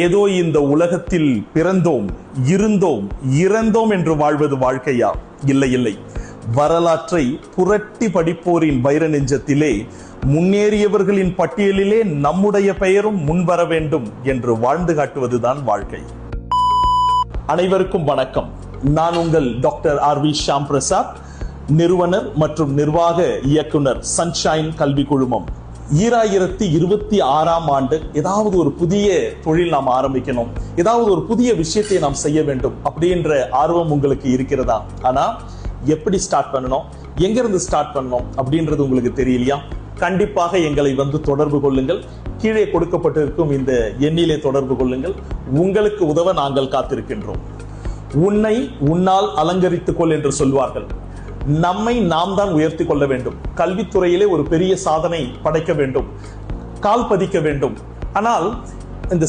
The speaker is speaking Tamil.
ஏதோ இந்த உலகத்தில் பிறந்தோம், இருந்தோம், இறந்தோம் என்று வாழ்வது வாழ்க்கையா? இல்லை இல்லை. வரலாற்றை புரட்டி படிப்போரின் வைர நெஞ்சத்திலே முன்னேறியவர்களின் பட்டியலிலே நம்முடைய பெயரும் முன்வர வேண்டும் என்று வாழ்ந்து காட்டுவதுதான் வாழ்க்கை. அனைவருக்கும் வணக்கம். நான் உங்கள் டாக்டர் ஆர்.வி. ஷாம் பிரசாத், நிறுவனர் மற்றும் நிர்வாக இயக்குனர் சன்ஷைன் கல்வி குழுமம். 2026ஆம் ஆண்டு ஏதாவது ஒரு புதிய தொழில் நாம் ஆரம்பிக்கணும், ஏதாவது ஒரு புதிய விஷயத்தை நாம் செய்ய வேண்டும் அப்படின்ற ஆர்வம் உங்களுக்கு இருக்கிறதா? ஆனா எப்படி ஸ்டார்ட் பண்ணணும், எங்க இருந்து ஸ்டார்ட் பண்ணணும் அப்படின்றது உங்களுக்கு தெரியலையா? கண்டிப்பாக எங்களை தொடர்பு கொள்ளுங்கள். கீழே கொடுக்கப்பட்டிருக்கும் இந்த எண்ணிலே தொடர்பு கொள்ளுங்கள். உங்களுக்கு உதவ நாங்கள் காத்திருக்கின்றோம். உன்னை உன்னால் அலங்கரித்துக் கொள் என்று சொல்வார்கள். நம்மை நாம் தான் உயர்த்தி கொள்ள வேண்டும். கல்வித்துறையிலே ஒரு பெரிய சாதனை படைக்க வேண்டும், கால் பதிக்க வேண்டும். ஆனால் இந்த